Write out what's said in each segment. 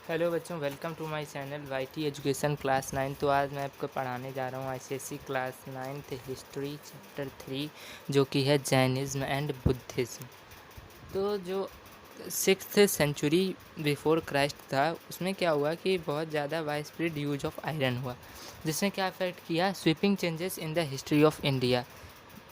Hello बच्चों, welcome to my channel YT education class 9। तो आज मैं आपको पढ़ाने जा रहा हूँ ICSE class 9th history chapter 3, जो कि है जैनिज़्म एंड बुद्धिज़्म। तो जो 6th सेंचुरी बिफोर क्राइस्ट था, उसमें क्या हुआ कि बहुत ज़्यादा wide spread use of iron हुआ, जिसने क्या अफेक्ट किया, sweeping changes in the history of India.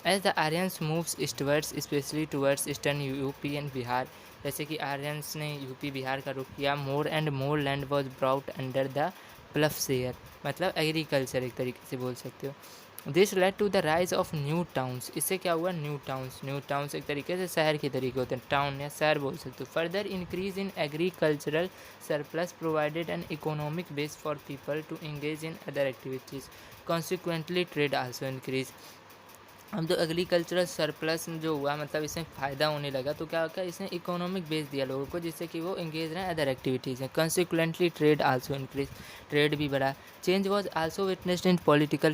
As the Aryans moves eastwards, especially towards eastern UP and Bihar, जैसे कि आर्यंस ने यूपी बिहार का रुख किया, more and more land was brought under the ploughshare, मतलब एग्रीकल्चर एक तरीके से बोल सकते हो। This led to the rise of new towns. इससे क्या हुआ, न्यू टाउन्स एक तरीके से शहर के तरीके होते हैं, टाउन या शहर बोल सकते हो। Further increase in agricultural surplus provided an economic base for people to engage in other activities, consequently trade also increase. अब तो एग्रीकल्चरल सरप्लस जो हुआ, मतलब इसमें फ़ायदा होने लगा, तो क्या होगा, इसने इकोनॉमिक बेस दिया लोगों को, जिससे कि वो इंगेज रहें अदर एक्टिविटीज़ में। Consequently trade also increase, trade भी बढ़ा। Change was also witnessed in political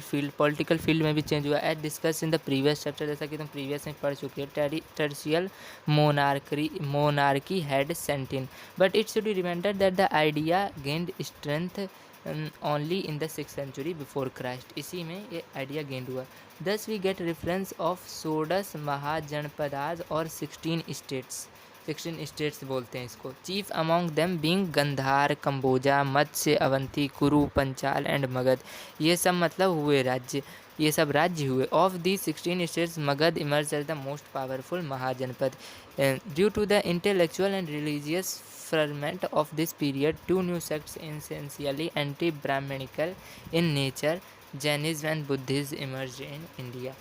field में भी चेंज हुआ, as discussed in the previous chapter, जैसा कि तुम प्रीवियस में पढ़ चुके हो। Territorial monarchy had sent in, but it should be remembered that the idea gained strength only in the 6th century before Christ. इसी में ये आइडिया गेंड हुआ। दस वी गेट रेफरेंस ऑफ सोडस महाजनपदाज और 16 स्टेट्स बोलते हैं इसको। Chief among them being Gandhara, Kamboja, Matsya, Avanti, Kuru, Panchala and Magadh. ये सब मतलब हुए राज्य, ये सब राज्य हुए। Of the 16 states, Magadha emerge as the most powerful mahajanapada. Due to the intellectual and religious ferment of this period, two new sects essentially anti-Brahmanical in nature, Jainism and Buddhism emerge in India.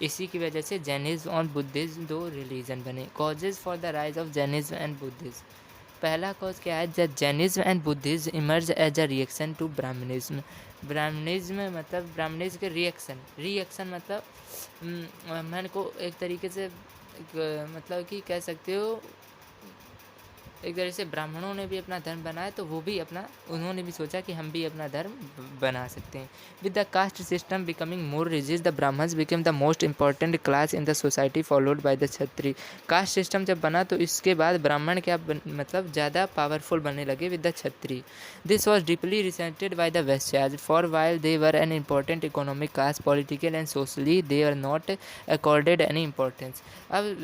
इसी की वजह से Jainism और Buddhism दो religion बने। Causes for the rise of Jainism and Buddhism. पहला cause क्या है, the Jainism and Buddhism emerge as a reaction to Brahmanism. Brahmanism मतलब ब्राह्मणिज्म के रिएक्शन मतलब मैंने को एक तरीके से मतलब कि कह सकते हो, एक तरह से ब्राह्मणों ने भी अपना धर्म बनाया, तो वो भी अपना, उन्होंने भी सोचा कि हम भी अपना धर्म बना सकते हैं। With the caste system becoming more rigid, the Brahmans became the most important class in the society, followed by the Kshatriya. Caste system जब बना तो इसके बाद ब्राह्मण क्या मतलब ज़्यादा पावरफुल बनने लगे with the Kshatriya. This was deeply resented by the Vaishyas, for while they were an important economic caste, political and socially they are not accorded any importance. अब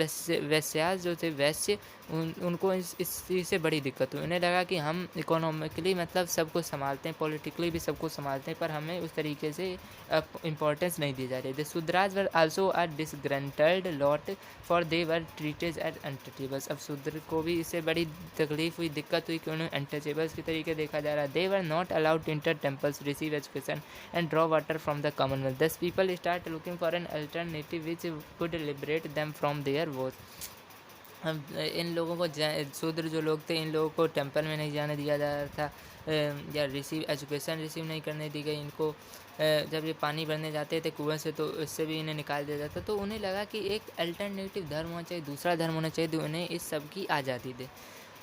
वैश्याज जो थे, वैश्य, उनको इस चीज़ से बड़ी दिक्कत हुई। उन्हें लगा कि हम इकोनॉमिकली मतलब सबको संभालते हैं, पॉलिटिकली भी सबको संभालते हैं, पर हमें उस तरीके से इम्पोर्टेंस नहीं दी जा रही। The Shudras were also are disgruntled lot, for they were treated as untouchables. अब शूद्र को भी इससे बड़ी तकलीफ हुई, दिक्कत हुई कि उन्हें अनटचेबल्स के तरीके देखा जा रहा है। They were not allowed to enter temples, receive education and draw water from the commonwealth. Thus people start looking for an alternative which would liberate them from their woes. अब इन लोगों को शूद्र जो लोग थे, इन लोगों को टेंपल में नहीं जाने दिया जा रहा था, या एजुकेशन रिसीव नहीं करने दी गई इनको। जब ये पानी भरने जाते थे कुएं से, तो इससे भी इन्हें निकाल दिया जाता। तो उन्हें लगा कि एक अल्टरनेटिव धर्म होना चाहिए, दूसरा धर्म होना चाहिए, तो उन्हें इस सब की आज़ादी दे।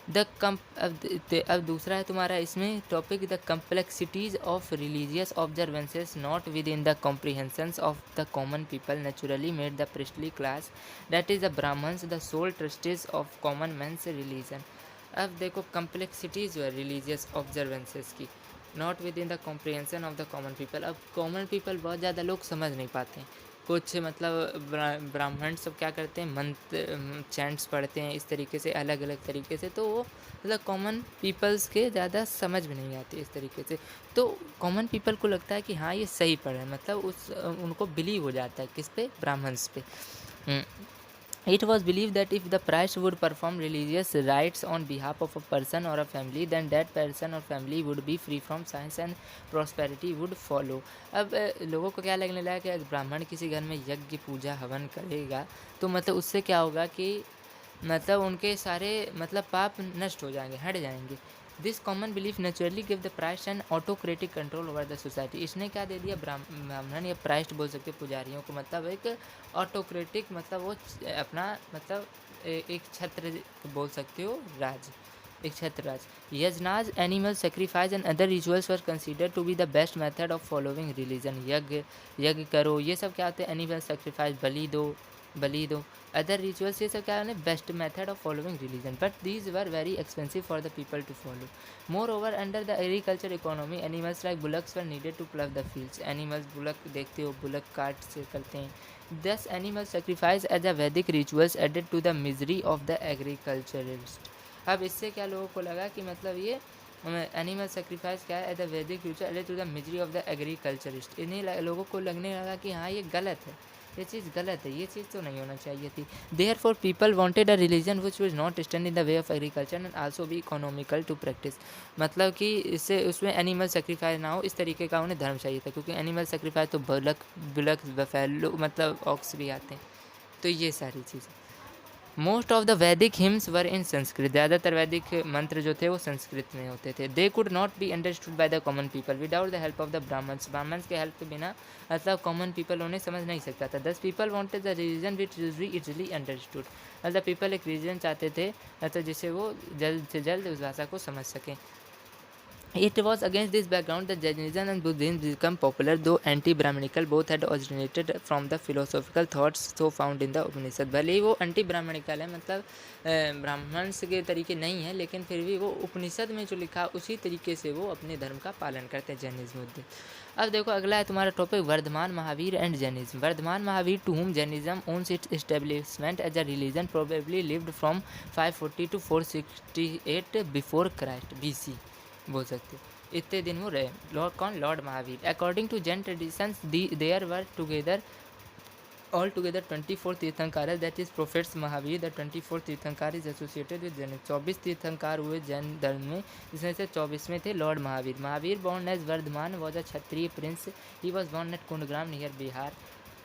अब दूसरा है तुम्हारा इसमें topic, the complexities of religious observances not within the comprehensions of the common people naturally made the priestly class, that is the Brahmins, the sole trustees of common man's religion. अब देखो, कम्प्लेक्सिटीज़ जो है religious observances की, not within the comprehension of the common people. अब common people बहुत ज़्यादा लोग समझ नहीं पाते हैं। कुछ मतलब ब्राह्मण सब क्या करते हैं, मंत्र चैंट्स पढ़ते हैं इस तरीके से, अलग अलग तरीके से, तो वो मतलब कॉमन पीपल्स के ज़्यादा समझ में नहीं आती इस तरीके से। तो कॉमन पीपल को लगता है कि हाँ ये सही पढ़ रहे हैं, मतलब उनको बिलीव हो जाता है किस पे, ब्राह्मण्स पे। It was believed that if the priest would perform religious rites on behalf of a person or a family, then that person or family would be free from science and prosperity would follow. अब लोगों को क्या लगने लगा कि अगर ब्राह्मण किसी घर में यज्ञ पूजा हवन करेगा, तो मतलब उससे क्या होगा कि मतलब उनके सारे मतलब पाप नष्ट हो जाएंगे, हट जाएंगे। This common belief naturally give the priest and autocratic control over the society. इसने क्या दे दिया, ब्राह्मण या प्राइस्ट बोल सकते पुजारियों को, मतलब एक ऑटोक्रेटिक, मतलब वो अपना मतलब एक छत्र बोल सकते हो, राज, एक छत्र राज। Yajnas, animal sacrifice and other rituals were consider to be the best method of following religion. यज्ञ करो, ये सब क्या होते हैं, एनिमल सेक्रीफाइस, बलि दो, बलि दो। अदर रिचुअल्स, ये सब क्या है, best method of following religion, but these were very expensive for the people to follow. Moreover under the agriculture economy animals like bullocks were needed to plough the fields. Animals, bullock देखते हो, bullock cart से करते हैं। दस animal sacrifice as a Vedic rituals added to the misery of the agriculturist. अब इससे क्या लोगों को लगा कि मतलब ये एनिमल सेक्रीफाइस क्या है, as the Vedic ritual added to the misery of the agriculturist. इन्हें लोगों को लगने लगा कि हाँ ये गलत है, ये चीज़ गलत है, ये चीज़ तो नहीं होना चाहिए थी। Therefore people wanted a religion which was not stand in the way of agriculture and also भी इकोनॉमिकल टू प्रैक्टिस। मतलब कि इससे उसमें एनिमल सेक्रीफाइस ना हो, इस तरीके का उन्हें धर्म चाहिए था, क्योंकि एनिमल सेक्रीफाइस तो बुलक बफेलो मतलब ऑक्स भी आते हैं, तो ये सारी चीज़ें। मोस्ट ऑफ द वैदिक हिम्स वर इन संस्कृत। ज़्यादातर वैदिक मंत्र जो थे वो संस्कृत में होते थे। They could not be understood by the common people without the help of the Brahmans. Brahmans के हेल्प के बिना मतलब कॉमन पीपल उन्हें समझ नहीं सकता था। दस people wanted the religion which B easily understood. मतलब पीपल एक रिलीजन चाहते थे मतलब जिससे वो जल्द से जल्द उस भाषा को समझ सकें। It was against this background that Jainism and Buddhism became popular, though anti-Brahmanical. Both had originated from the philosophical thoughts so found in the Upanishad. भले ही वो anti Brahmanical है, मतलब ब्राह्मण के तरीके नहीं है, लेकिन फिर भी वो उपनिषद में जो लिखा उसी तरीके से वो अपने धर्म का पालन करते हैं, जैनिज्म बुद्ध। अब देखो अगला है तुम्हारा topic Vardhaman Mahavir and Jainism. Vardhaman Mahavir, to whom Jainism owns its establishment as a religion, probably lived from 540 to 468 before Christ BC बोल सकते हो। इतने दिन वो रहे। लॉर्ड कौन? Lord Mahavira. According to Jain traditions there were together all together 24 tirthankar, that is prophets Mahavira. The 24 tirthankar is associated with Jain. 24 तीर्थंकार हुए जैन धर्म में, जिसमें से 24वें थे lord Mahavira. Mahavira born as Vardhamana was a kshatriya prince. He was born at Kundagrama near Bihar.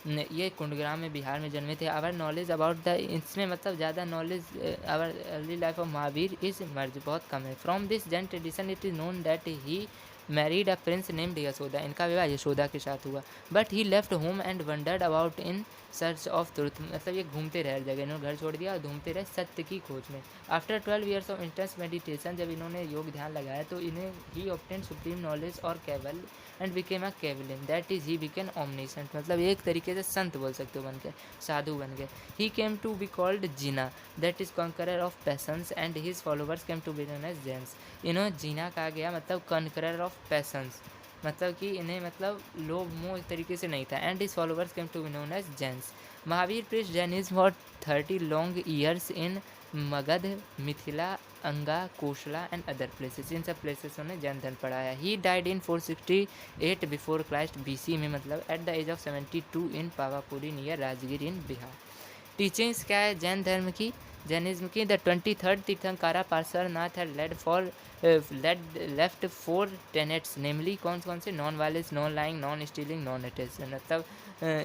ये कुंडग्राम में बिहार में जन्मे थे। आवर नॉलेज अबाउट द, इसमें मतलब ज़्यादा knowledge our early life of Mahavir is मर्ज बहुत कम है। From this Jain tradition it is known that he married a prince named Yashoda. इनका विवाह यशोदा के साथ हुआ। But he left home and wandered about in search of truth. मतलब ये घूमते रहे हर जगह, इन्होंने घर छोड़ दिया और घूमते रहे सत्य की खोज में। After 12 years of intense meditation, जब इन्होंने योग ध्यान लगाया तो इन्हें ही ऑब्टेन सुप्रीम नॉलेज और केवल and became a kaolin, that is he became omniscient. मतलब एक तरीके से संत बोल सकते हो, बन गए साधु बन गए। He came to be called Jina, that is conqueror of passions and his followers came to be known as Jains. इन्होंने जीना कहा गया, मतलब कॉन्करर ऑफ पैशंस, मतलब कि इन्हें मतलब लोभ मोह इस तरीके से नहीं था। And his followers came to be known as Jains. Mahavira preached Jainism for 30 long years in Magadha, Mithila, Anga, Kosala and other places. इन सब प्लेसेस उन्होंने जैन धर्म पढ़ाया। He died in 468 before Christ BC में, मतलब at the age of 72 in Pavapuri near Rajgir in Bihar. Teachings क्या है जैन धर्म की, जैनिज्म की? The 23rd tirthankara Parshvanath had left 4 tenets, नेमली कौन कौन से? Non violence, non lying, non stealing, non attention. मतलब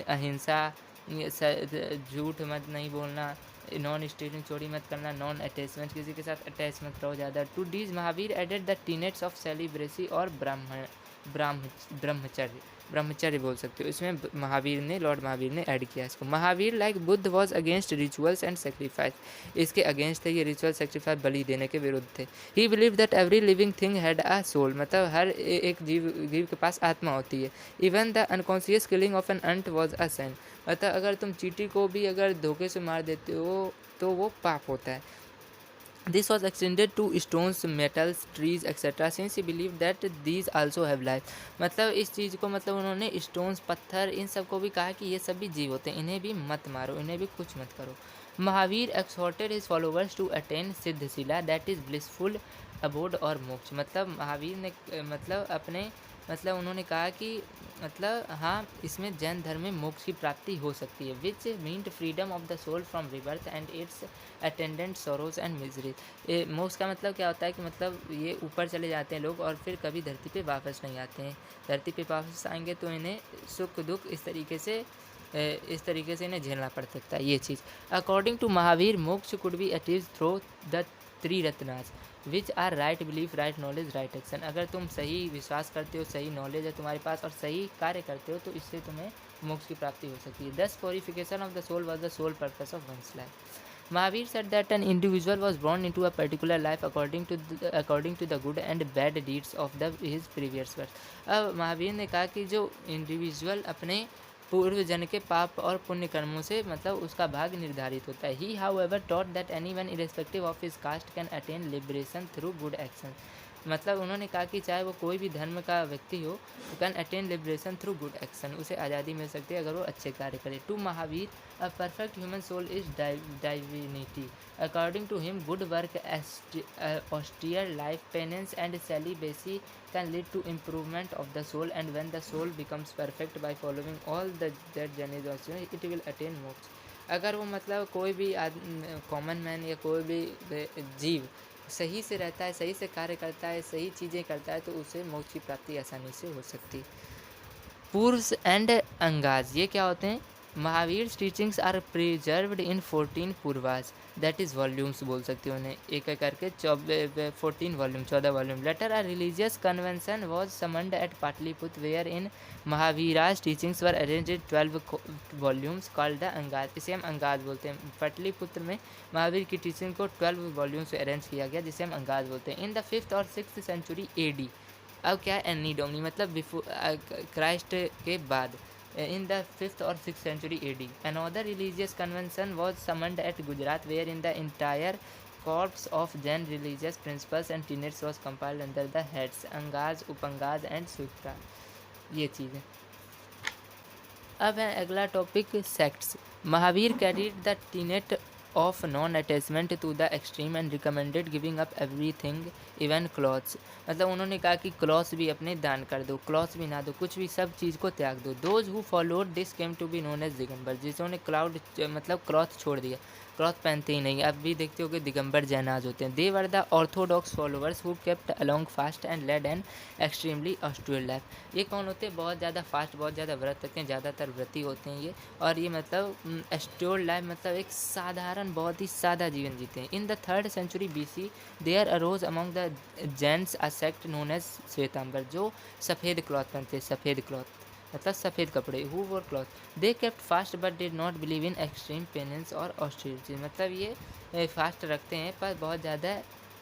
अहिंसा, झूठ मत नहीं बोलना, नॉन स्टीलिंग चोरी मत करना, नॉन अटैचमेंट, किसी के साथ अटैच मत रहो ज़्यादा। To these Mahavira added the tenets of celibacy और ब्रह्मचर्य बोल सकते हो। इसमें महावीर ने, लॉर्ड महावीर ने ऐड किया इसको। Mahavira like Buddha was against rituals and sacrifice. इसके अगेंस्ट थे, ये रिचुअल सेक्रीफाइस बलि देने के विरुद्ध थे। He believe that every living thing had a soul, मतलब हर एक जीव के पास आत्मा होती है। Even the unconscious killing of an ant was a sin, मतलब अगर तुम चींटी को भी अगर धोखे से मार देते हो तो वो पाप होता है। This was extended to stones, metals, trees, etc. since he believed that these also have life. मतलब इस चीज़ को, मतलब उन्होंने स्टोन्स, पत्थर, इन सब को भी कहा कि ये सब भी जीव होते हैं, इन्हें भी मत मारो, इन्हें भी कुछ मत करो। Mahavir exhorted his followers to attain Siddhashila, that is blissful abode और मोक्ष। मतलब महावीर ने मतलब अपने मतलब उन्होंने कहा कि मतलब हाँ इसमें जैन धर्म में मोक्ष की प्राप्ति हो सकती है, which meant freedom of the soul from rebirth and its attendant sorrows and misery. मोक्ष का मतलब क्या होता है कि मतलब ये ऊपर चले जाते हैं लोग और फिर कभी धरती पे वापस नहीं आते हैं। धरती पे वापस आएंगे तो इन्हें सुख दुख इस तरीके से इन्हें झेलना पड़ सकता है, ये चीज़। According to Mahavira moksha could be achieved through the 3 ratnas which are right belief, right knowledge, right action. अगर तुम सही विश्वास करते हो, सही नॉलेज है तुम्हारे पास और सही कार्य करते हो तो इससे तुम्हें मोक्ष की प्राप्ति हो सकती है। This purification of the soul was the sole purpose of one's life. Mahavira said that an individual was born into a particular life according to the good and bad deeds of his previous birth। अब महावीर ने कहा कि जो individual अपने पूर्व जन के पाप और पुण्य कर्मों से मतलब उसका भाग निर्धारित होता है। He however taught that anyone irrespective of his caste can attain liberation through good action. मतलब उन्होंने कहा कि चाहे वो कोई भी धर्म का व्यक्ति हो, can attain liberation through good action, उसे आज़ादी मिल सकती है अगर वो अच्छे कार्य करे। To Mahavira, a perfect human soul is divinity. According to him, good work, austere life, penance and celibacy can lead to improvement of the soul, and when the soul becomes perfect by following all that journeys also, it will attain moksha. अगर वो मतलब कोई भी common man या कोई भी जीव सही से रहता है, सही से कार्य करता है, सही चीज़ें करता है, तो उसे मोक्ष की प्राप्ति आसानी से हो सकती है। पूर्व्स एंड अंगाज, ये क्या होते हैं? Mahavira teachings are preserved in 14 Purvas, that is volumes बोल सकते हो उन्हें, एक एक करके 14 volume, 14 volume. Later a religious convention was summoned at Pataliputra wherein Mahavira's teachings were arranged 12 volumes called the Angas, इसे हम अंगाज बोलते हैं। पाटलिपुत्र में महावीर की टीचिंग को 12 वॉल्यूम से अरेंज किया गया, जिसे हम अंगाज बोलते हैं। इन द 5th और 6th सेंचुरी AD, अब क्या है एनी डोमनी मतलब बिफोर क्राइस्ट के बाद, इन द 5th और 6th century AD, another religious convention was summoned at Gujarat where in the entire corpus of Jain religious principles and tenets was compiled under the heads Angas, Upangas and Sutras, ये चीज़ है। अब है अगला topic sects. Mahavira carried the tenet of non attachment to the extreme and recommended giving up everything even clothes, मतलब उन्होंने कहा कि क्लॉथ्स भी अपने दान कर दो, क्लॉथ्स भी ना दो, कुछ भी, सब चीज़ को त्याग दो। Those who followed this came to be known as Digambara, जिन्होंने क्लॉथ छोड़ दिया, क्लॉथ पहनते ही नहीं। अब भी देखते हो कि दिगंबर जैनाज होते हैं। They were the orthodox followers who kept along fast and led an extremely austere life. ये कौन होते हैं? बहुत ज़्यादा फास्ट, बहुत ज़्यादा व्रत रखते हैं, ज़्यादातर व्रती होते हैं ये, और ये मतलब एस्ट्रियल लाइफ मतलब एक साधारण, बहुत ही सादा जीवन जीते हैं। In the 3rd century BC there arose among the Jains a sect known as Shvetambara, जो सफ़ेद क्लॉथ पहनते हैं, सफ़ेद क्लॉथ मतलब सफ़ेद कपड़े, हु वोर cloth. They kept fast but did not believe in extreme penance और ऑस्टेरिटी, मतलब ये फास्ट रखते हैं पर बहुत ज़्यादा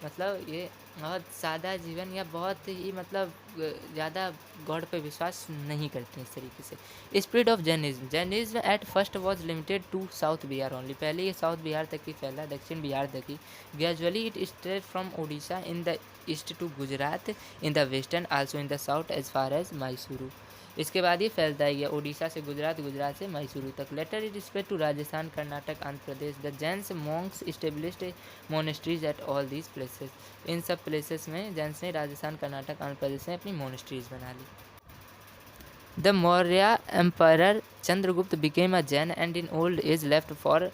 मतलब ये बहुत सादा जीवन या बहुत ही मतलब ज़्यादा गॉड पे विश्वास नहीं करते इस तरीके से। Spread of Jainism, Jainism at first was limited to south Bihar only, पहले ये साउथ बिहार तक ही फैला, दक्षिण बिहार तक ही। Gradually it spread from Odisha in the east to Gujarat in the western, also in the south as far as Mysuru. इसके बाद ये फैलता है ओडिशा से गुजरात, गुजरात से मैसूरू तक। Later it spread to Rajasthan, Karnataka, Andhra Pradesh. The Jains monks established monasteries at all these places, इन सब प्लेसेस में जैन्स ने राजस्थान, कर्नाटक, आंध्र प्रदेश में अपनी मोनेस्ट्रीज बना ली। The Maurya emperor Chandragupta became a Jain and in old age left for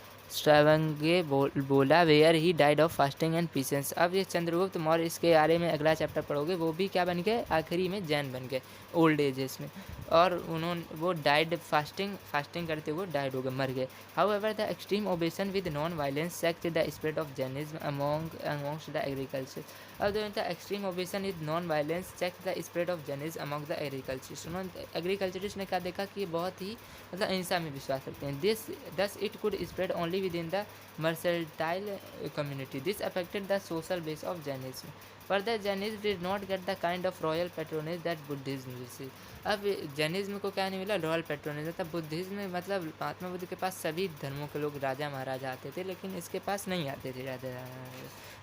Bola where he died of fasting and penance. अब ये चंद्रगुप्त मौर्य, इसके बारे में अगला चैप्टर पढ़ोगे, वो भी क्या बन गए? आखिरी में जैन बन गए ओल्ड एजेस में, और उन्होंने वो डाइड फास्टिंग करते हुए डाइड हो गए, मर गए। However the extreme obsession with non violence sect the spread of Jainism amongst the agriculture. अब जो the extreme obsession with non violence check the spread of Jainism among the agriculturist, उन्होंने agriculturist ने क्या देखा कि ये बहुत ही मतलब अहिंसा में विश्वास रखते हैं। Thus it could spread only with in the mercantile community. This affected the social base of Jainism. Further, Jainism did not get the kind of royal patronage that Buddhism received. अब जैनिज्म को क्या नहीं मिला? Royal patronage. तब Buddhism में मतलब महात्मा बुद्ध के पास सभी धर्मों के लोग, राजा महाराजा आते थे, लेकिन इसके पास नहीं आते थे राजा।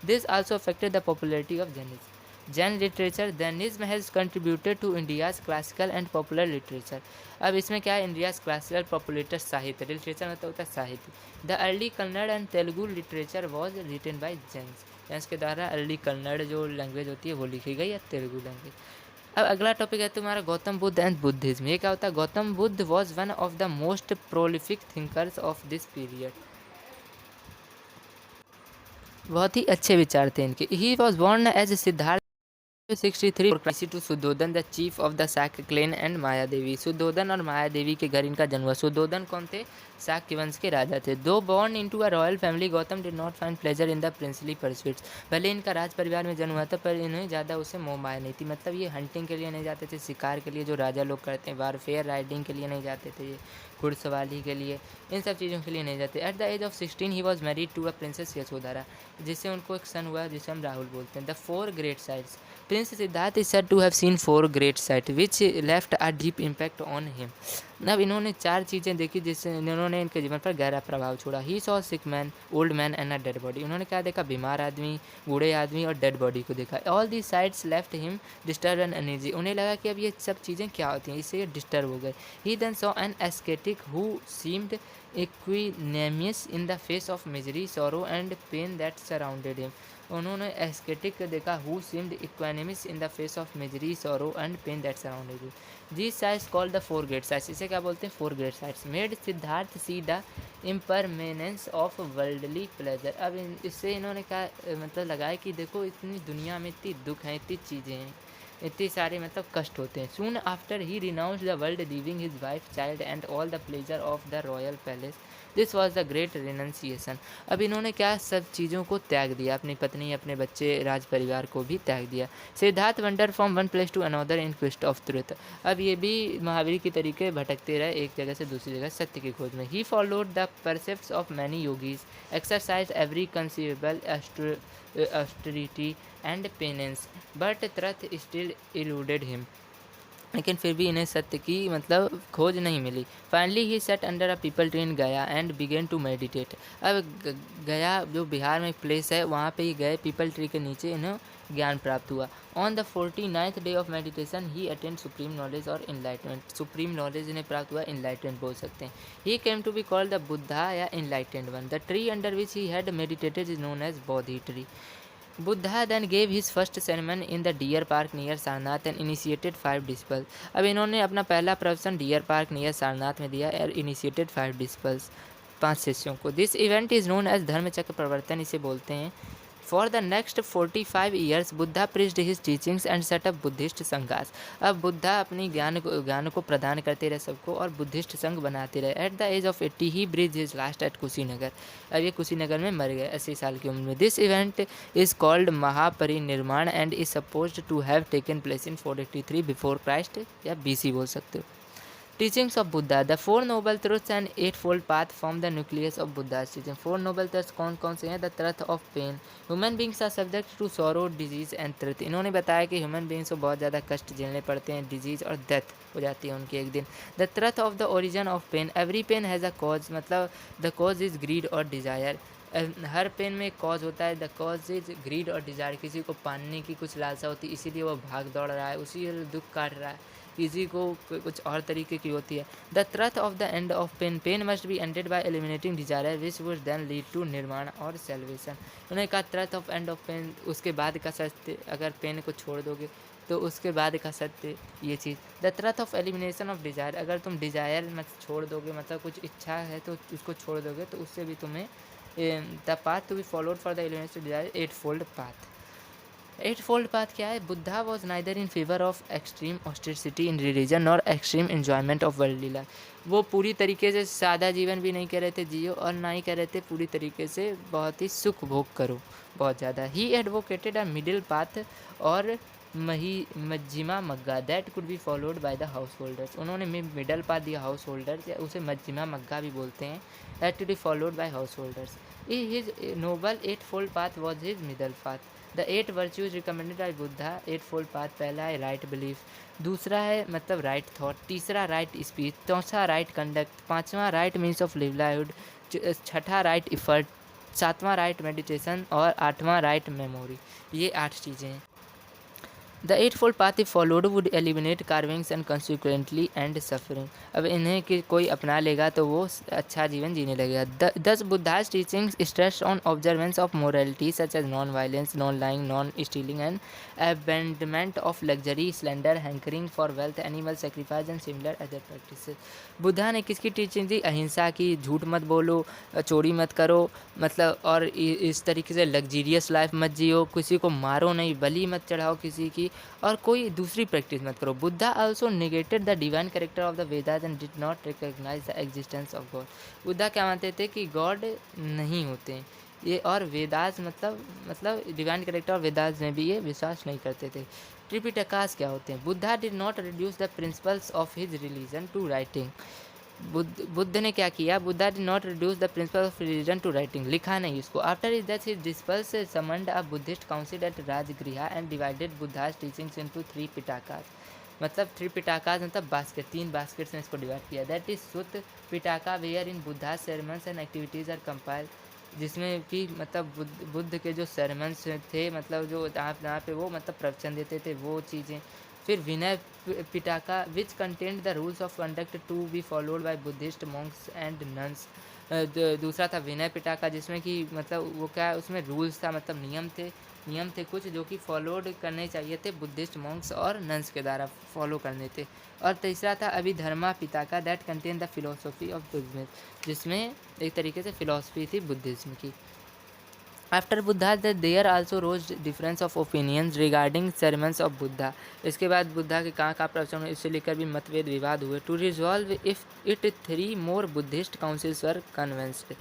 This also affected the popularity of Jainism. Jain literature, Jainism has contributed to India's classical and popular literature. अब इसमें क्या है? इंडियाज़ क्लासिकल पॉपुलर साहित्य, लिटरेचर मतलब होता है साहित्य। The early Kannada and Telugu literature was written by Jains, Jains के द्वारा अर्ली कन्नड़ जो लैंग्वेज होती है वो लिखी गई, या तेलुगु लैंग्वेज। अब अगला टॉपिक है तुम्हारा गौतम बुद्ध एंड बुद्धिज्म। ये क्या होता है? Gautama Buddha was one of the most prolific thinkers of this period, बहुत ही अच्छे विचार थे इनके। He was born as Siddhartha 63 to Suddhodana the chief of the Shakya clan and Maya Devi. Suddhodana और माया देवी के घर इनका जन्म हुआ। सुद्धोधन कौन थे? शाक्य वंश के राजा थे। दो born into a royal family, Gautam did not find pleasure in the princely pursuits. भले इनका राज परिवार में जन्म हुआ था, पर इन्हें ज़्यादा उसे मोह माया नहीं थी। मतलब ये हंटिंग के लिए नहीं जाते थे, शिकार के लिए जो राजा लोग करते हैं, वारफेयर राइडिंग के लिए नहीं जाते थे, ये घुड़सवारी के लिए, इन सब चीज़ों के लिए नहीं जाते। At the age of 16 he was married to a princess Yashodhara, जिससे उनको एक सन हुआ जिसे हम राहुल बोलते हैं। The 4 great sites, Prince Siddharth is said to have seen 4 great sights which left a deep impact on him. अब इन्होंने 4 चीज़ें देखी जिससे इन्होंने इनके जीवन पर गहरा प्रभाव छोड़ा. He saw sick man, old man and a dead body. उन्होंने क्या देखा? बीमार आदमी, बूढ़े आदमी और डेड बॉडी को देखा. All the sites left him disturb and energy. उन्हें लगा कि अब ये सब चीज़ें क्या होती हैं, इससे ये डिस्टर्ब हो गए. He then saw an ascetic who seemed equanimous in the face of misery, sorrow and pain that surrounded him. उन्होंने एस्केटिक देखा who seemed equanimous in the face of misery, sorrow and pain that surrounded him. This sights called the 4 great sights. इसे क्या बोलते हैं? 4 great sights. Made Siddhartha see the impermanence of worldly pleasure. अब इससे इन्होंने क्या मतलब लगाया कि देखो इतनी दुनिया में इतनी दुख हैं, इतनी चीज़ें हैं, इतने सारे मतलब कष्ट होते हैं. Soon after he renounced the world, leaving his wife, child and all the pleasure of the royal palace. This was the great renunciation. अब इन्होंने क्या सब चीज़ों को त्याग दिया, अपनी पत्नी, अपने बच्चे, राज परिवार को भी त्याग दिया. Siddhartha wander from one place to another in quest of truth. अब ये भी महावीर की तरीके भटकते रहे एक जगह से दूसरी जगह सत्य की खोज में. He followed the precepts of many yogis, exercise every conceivable austerity and penance, but truth still eluded him. लेकिन फिर भी इन्हें सत्य की मतलब खोज नहीं मिली. Finally he sat under a peepal tree in Gaya and begin to meditate. अब गया जो बिहार में एक प्लेस है, वहाँ पे ही गए, पीपल ट्री के नीचे इन्हें ज्ञान प्राप्त हुआ. On the 49th day of meditation he attained supreme knowledge और इनलाइटमेंट. सुप्रीम नॉलेज इन्हें प्राप्त हुआ, इनलाइटमेंट बोल सकते हैं. He came to be called the Buddha या enlightened one. The tree under which he had meditated is known as Bodhi tree. Buddha then gave his first sermon in the Deer Park near Sarnath and initiated 5 disciples. अब इन्होंने अपना पहला प्रवचन deer park near Sarnath में दिया और initiated 5 disciples, 5 शिष्यों को. This event is known as Dharmachakra Pravartana, इसे बोलते हैं. For the next 45 years Buddha preached his teachings and set up Buddhist sanghas. अब बुद्धा अपनी ज्ञान को प्रदान करते रहे सबको और बुद्धिस्ट संघ बनाते रहे. At the age of 80 he breathed his last at Kushinagar. अब ये कुशीनगर में मर गए 80 साल की उम्र में. This event is called Mahaparinirvana and is supposed to have taken place in 483 before Christ या BC बोल सकते हो. Teachings of Buddha. The 4 noble truths and 8-fold path form the nucleus of Buddha's teaching. 4 noble truths कौन कौन से हैं? The truth of pain. Human beings are subject to sorrow, disease and death. इन्होंने बताया कि ह्यूमन बींग्स को बहुत ज़्यादा कष्ट झेलने पड़ते हैं, डिजीज़ और डेथ हो जाती है उनकी एक दिन. The truth of the origin of pain. Every pain has a cause. मतलब the cause is greed or desire. हर पेन में एक कॉज होता है. द कॉज इज ग्रीड और डिज़ायर. किसी को पाने की कुछ लालसा होती है, इसीलिए वो भाग दौड़ रहा है, उसी दुख काट रहा है. किसी को कुछ और तरीके की होती है. The truth of the end of pain. Pain must be ended by eliminating desire which would then lead to nirvana और सेल्वेशन. उन्होंने कहा truth of end of pain, उसके बाद का सत्य. अगर पेन को छोड़ दोगे तो उसके बाद का सत्य ये चीज़. The truth of elimination of desire. अगर तुम डिजायर मत छोड़ दोगे, मतलब कुछ इच्छा है तो उसको छोड़ दोगे, तो उससे भी तुम्हें the path to be followed for the elimination desire 8-fold path. 8-fold path क्या है? Buddha was neither in favour of extreme austerity in religion और extreme enjoyment of worldly life. वो पूरी तरीके से सादा जीवन भी नहीं कह रहे थे जियो, और ना ही कह रहे थे पूरी तरीके से बहुत ही सुख भोग करो बहुत ज़्यादा. He advocated a middle path और majjhima magga that could be followed by the householders. उन्होंने मिडल पाथ दिया हाउस होल्डर्स, या उसे मज्जिमा मग्गा भी बोलते हैं, that to be followed by householders. His noble 8-fold path was his middle path. The 8 virtues recommended by Buddha. 8-fold path. पहला है right belief, दूसरा है मतलब राइट थॉट, तीसरा राइट स्पीच, चौथा राइट कंडक्ट, पाँचवा राइट मीन्स ऑफ लिवलाइहुड, छठा right effort, सातवां राइट मेडिटेशन और आठवां राइट मेमोरी. ये 8 चीज़ें हैं. The 8-fold path if followed would eliminate carvings and consequently end suffering. अब इन्हें कि कोई अपना लेगा तो वो अच्छा जीवन जीने लगेगा. Thus Buddha's teachings stressed on observance of morality such as non-violence, non-lying, non-stealing and abandonment of luxury, slender, hankering for wealth, animal sacrifice and similar other practices. Buddha ने किसकी टीचिंग दी? अहिंसा की. झूठ मत बोलो, चोरी मत करो, मतलब और इस तरीके से लग्जीरियस लाइफ मत जियो, किसी को मारो नहीं, बलि मत चढ़ाओ किसी की, और कोई दूसरी प्रैक्टिस मत करो. Buddha also negated the divine character of the Vedas and did not recognise the existence of God. Buddha क्या मानते थे कि गॉड नहीं होते हैं ये, और वेदास मतलब डिवाइन कैरेक्टर और वेदास में भी ये विश्वास नहीं करते थे. त्रिपिटकास क्या होते हैं? Buddha did not reduce the principles of his religion to writing. Buddha ने क्या किया, Buddha did not reduce the principle of religion to writing, लिखा नहीं इसको। After his death his disciples summoned a Buddhist council at Rajgriha and divided Buddha's teachings into 3 Pitakas. मतलब 3 पिटाकास मतलब basket, 3 baskets में इसको डिवाइड किया। That is Sutta Pitaka wherein Buddha's sermons and activities are compiled, जिसमें कि मतलब बुद्ध के जो सेरेमन्स थे, मतलब जो जहाँ पे वो मतलब प्रवचन देते थे वो चीज़ें। फिर Vinaya Pitaka which content the rules of conduct to be followed by Buddhist monks and nuns. दूसरा था विनय पिटाका जिसमें कि मतलब वो क्या, उसमें रूल्स था, मतलब नियम थे कुछ जो कि फॉलोड करने चाहिए थे बुद्धिस्ट मॉन्क्स और नन्स के द्वारा फॉलो करने थे। और तीसरा था Abhidharma Pitaka that contain the philosophy of Buddhism, जिसमें एक तरीके से फिलोसफी थी बुद्धिज्म की। After Buddha there also rose difference of opinions regarding sermons of Buddha. इसके बाद बुद्धा के कहाँ प्रवचन हुए, इससे लेकर भी मतभेद विवाद हुए। To resolve if it 3 more Buddhist councils were convened,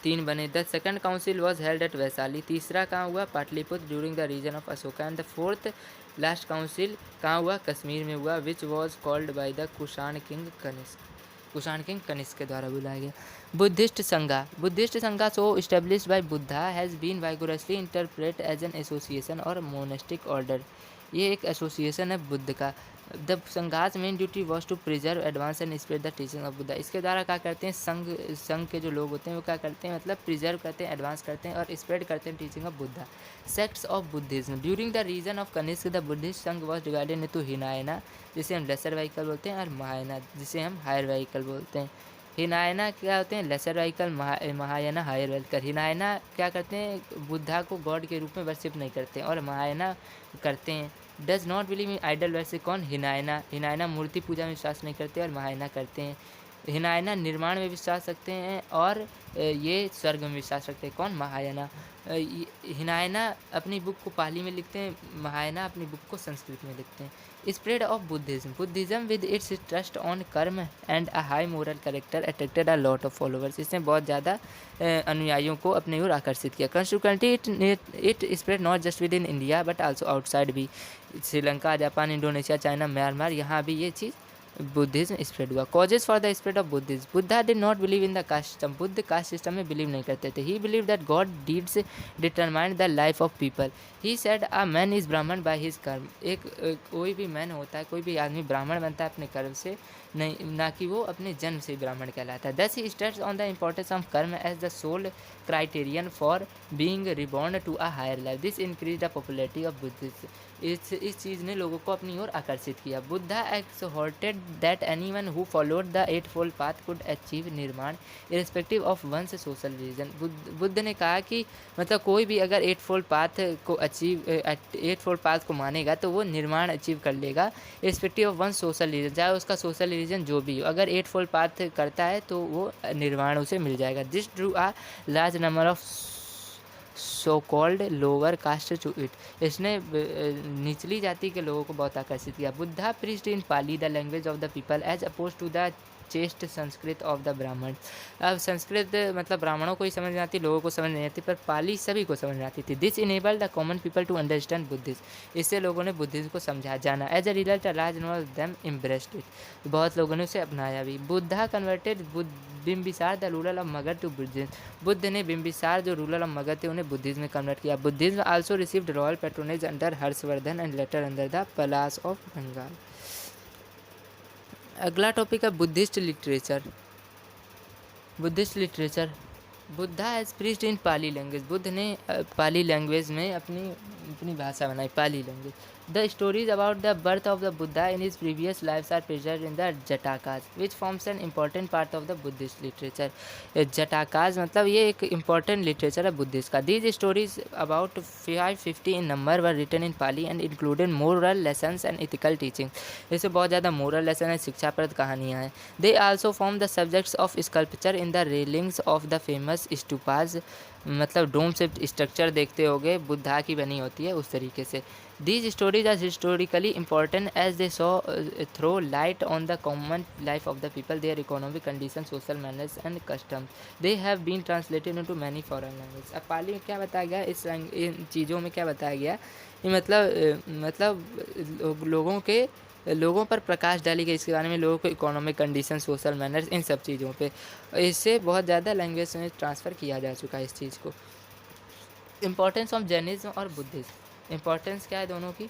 3 बने। The second council was held at Vaishali, तीसरा कहाँ हुआ, Pataliputra during the reign of Ashoka. And the fourth last council कहाँ हुआ, कश्मीर में हुआ, which was called by the Kushana king Kanishka के द्वारा बुलाया गया। Buddhist sangha so established by Buddha has been vigorously interpret as an association और मोनेस्टिक ऑर्डर। ये एक एसोसिएशन है बुद्ध का। The Sangha's main duty was to preserve advance and spread the teaching of Buddha. इसके द्वारा क्या करते हैं, संघ के जो लोग होते हैं वो क्या करते हैं, मतलब प्रिजर्व करते हैं, एडवांस करते हैं और स्प्रेड करते हैं teaching of Buddha. Sects of Buddhism during the reign of Kanishka the Buddhist sangha was divided into Hinayana, जिसे हम लेसर व्हीकल बोलते हैं, और महायाना, जिसे हम हायर व्हीकल बोलते हैं। हिनायना क्या होते हैं, lesser vehicle, Mahayana higher vehicle. Hinayana क्या करते हैं, बुद्धा को गॉड के रूप में वर्शिप नहीं करते हैं, और महायाना करते हैं। Does not believe in idol worship, कौन, हिनायना मूर्ति पूजा में विश्वास नहीं करते और महायाना करते हैं। हिनायना निर्माण में विश्वास रखते हैं और ये स्वर्ग में विश्वास रखते हैं, कौन, महायाना। हिनायना अपनी बुक को पाली में लिखते हैं, महायाना अपनी बुक को संस्कृत में लिखते हैं। Spread of Buddhism with its trust on karma and a high moral character attracted a lot of followers. इसने बहुत ज़्यादा अनुयायियों को अपनी ओर आकर्षित किया। Consequently it spread not just within India but also outside भी। Sri Lanka, Japan, Indonesia, China, Myanmar, यहाँ भी ये चीज़ बुद्धिज्म स्प्रेड हुआ। Causes for the spread of Buddhism, Buddha did not believe in the caste system, Buddha caste system में believe नहीं करते थे। He believe that God deeds determined the life of people. He said a man is ब्राह्मण by his कर्म, कोई भी man होता है, कोई भी आदमी ब्राह्मण बनता है अपने कर्म से, नहीं, ना कि वो अपने जन्म से ब्राह्मण कहलाता है। Thus he states on the importance of karma as the sole criterion for being reborn to a higher life, this increase the popularity of Buddhism. इस चीज़ ने लोगों को अपनी ओर आकर्षित किया। Buddha exhorted that anyone who followed the 8-fold path could achieve nirvana irrespective of one's social region. Buddha ने कहा कि मतलब कोई भी अगर 8-fold पाथ को मानेगा तो वो निर्माण अचीव कर लेगा irrespective of one social region, चाहे उसका सोशल रीजन जो भी हो। अगर 8-fold पाथ करता है तो वो निर्माण उसे मिल जाएगा। This drew a large number of so called lower caste to it, इसने निचली जाति के लोगों को बहुत आकर्षित किया। Buddha preached in Pali the language of the people as opposed to the chaste Sanskrit of the Brahmin. अब संस्कृत मतलब ब्राह्मणों को ही समझ में आती, लोगों को समझ नहीं आती, पर पाली सभी को समझ में आती थी। This enable the common people to understand Buddhism, इससे लोगों ने बुद्धिज्म को समझा जाना। As a result a large number of them embraced it, बहुत लोगों ने उसे अपनाया भी। Buddha converted Bimbisara the ruler of Magadha to Buddhism, Buddha ने बिम्बिसार जो रूलर ऑफ मगध थे उन्हें बुद्धिज्म में कन्वर्ट किया। Buddhism also received royal patronage under Harshavardhana and later under the Palas of Bengal. अगला टॉपिक है Buddhist literature. Buddha has preached in Pali language, Buddha ने पाली लैंग्वेज में अपनी भाषा बनाई, Pali language. The stories about the birth of the Buddha in his previous lifes are preserved in the Jatakas which forms an important part of the Buddhist literature. Jatakas मतलब ये एक important literature है Buddhist का। These stories about 550 in number were written in Pali and included moral lessons and ethical teaching, इससे बहुत ज़्यादा moral lesson है, शिक्षाप्रद कहानियाँ हैं। They also form the subjects of sculpture in the railings of the famous stupas, मतलब dome से structure देखते होगे बुद्धा की बनी होती है उस तरीके से। These stories are historically important as they so throw light on the common life of the people, their economic condition, social manners and customs. They have been translated into many foreign language. अब पाली में क्या बताया गया, इन चीज़ों में क्या बताया गया, ये मतलब लोगों के लोगों पर प्रकाश डाली गई इसके बारे में, लोगों को इकोनॉमिक कंडीशन, सोशल मैनर्स, इन सब चीज़ों पे। इससे बहुत ज़्यादा लैंग्वेज में ट्रांसफ़र किया जा चुका है इस चीज़ को। इम्पोर्टेंस ऑफ जैनिज़्म और बुद्धिज़्म, इम्पोर्टेंस क्या है दोनों की?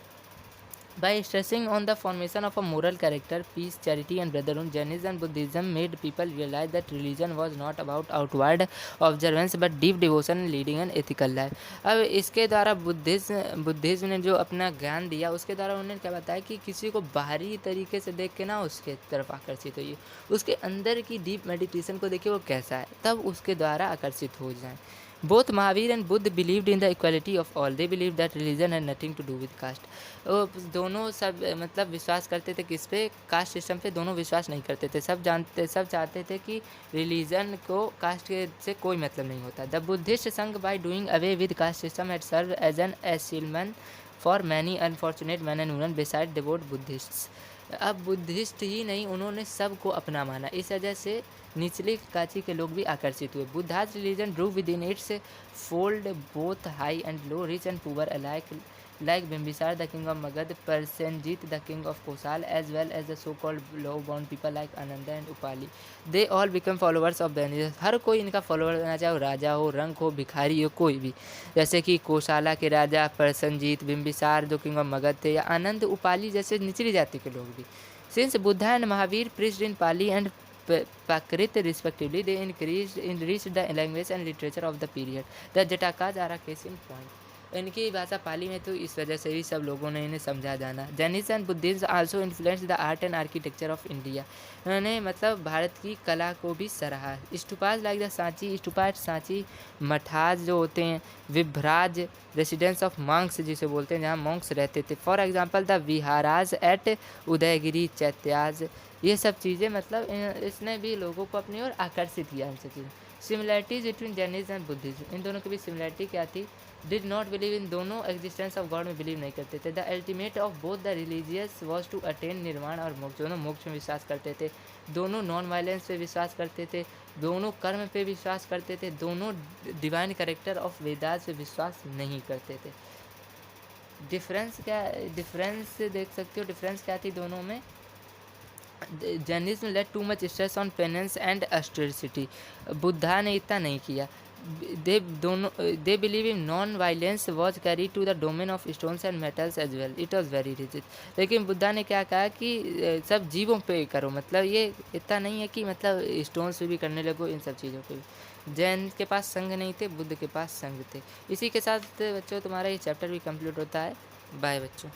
By stressing on the formation of a moral character, peace, charity, and brotherhood, Jainism and Buddhism made people realize that religion was not about outward observance but deep devotion and leading an ethical life. अब इसके द्वारा Buddhism ने जो अपना ज्ञान दिया, उसके द्वारा उन्होंने क्या बताया कि किसी को बाहरी तरीके से देख के ना उसके तरफ आकर्षित होइए, उसके अंदर की डीप मेडिटेशन को देखिए वो कैसा है, तब उसके द्वारा आकर्षित हो जाएं। Both Mahavira and Buddha believed in the equality of all, they believe that religion had nothing to do with caste. वो दोनों सब मतलब विश्वास करते थे किस पे? कास्ट सिस्टम पे दोनों विश्वास नहीं करते थे, सब चाहते थे कि रिलीजन को कास्ट के से कोई मतलब नहीं होता। The Buddhist Sangha by doing away with caste system had serve as an asylum for many unfortunate man and women besides devout Buddhists. अब बुद्धिस्ट ही नहीं, उन्होंने सबको अपना माना, इस वजह से निचली काची के लोग भी आकर्षित हुए। Buddha's religion Drew with in its fold both high and low, rich and poor alike, like Bimbisar the king of Magad, Prasenjit the king of Kosal, as well as the so-called low-born people like Ananda and Upali. They all become followers of Jainism. हर कोई इनका follower बनना, चाहे वो राजा हो, रंक हो, भिखारी हो, कोई भी। जैसे कि कोशाला के राजा प्रसेनजीत, बिम्बिसार जो किंग ऑफ मगध थे, या आनंद, उपाली जैसे निचली जाति के लोग भी। Since Buddha and Mahavir preached in Pali and Prakrit respectively, they enriched the language and literature of the period. The Jatakas are a case in point. इनकी भाषा पाली में, तो इस वजह से ही सब लोगों ने इन्हें समझा जाना। Jainism and Buddhism also influence the art and architecture of India, उन्होंने मतलब भारत की कला को भी सराहा। Stupas like the Sanchi stupa at Sanchi, mathas जो होते हैं, विभ्राज रेसिडेंस ऑफ मॉन्क्स जिसे बोलते हैं, जहाँ मॉन्क्स रहते थे। For example the viharas at Udayagiri, chaityas, ये सब चीज़ें मतलब इसने भी लोगों को अपनी ओर आकर्षित किया इन सब चीज़ें। Similarities between Jainism and Buddhism, इन दोनों की भी सिमिलैरिटी क्या थी? डिड नॉट बिलीव इन, दोनों एग्जिस्टेंस ऑफ गॉड में बिलीव नहीं करते थे। The ultimate of both the religious was to attain nirvana और मोक्ष, दोनों मोक्ष में विश्वास करते थे, दोनों नॉन वायलेंस पे विश्वास करते थे, दोनों कर्म पे विश्वास करते थे, दोनों डिवाइन कैरेक्टर ऑफ वेदास पे विश्वास नहीं करते थे। डिफरेंस देख सकते हो, डिफरेंस क्या थी दोनों में? Jainism laid too much stress on penance and austerity, Buddha ने इतना नहीं किया। They believe in non violence was carry to the domain of stones and metals as well, it was very rigid. लेकिन बुद्धा ने क्या कहा कि सब जीवों पे करो, मतलब ये इतना नहीं है कि मतलब स्टोन्स पे भी करने लगो, इन सब चीज़ों पे भी। जैन के पास संघ नहीं थे, बुद्ध के पास संघ थे। इसी के साथ बच्चों तुम्हारा ये चैप्टर भी कंप्लीट होता है। बाय बच्चों।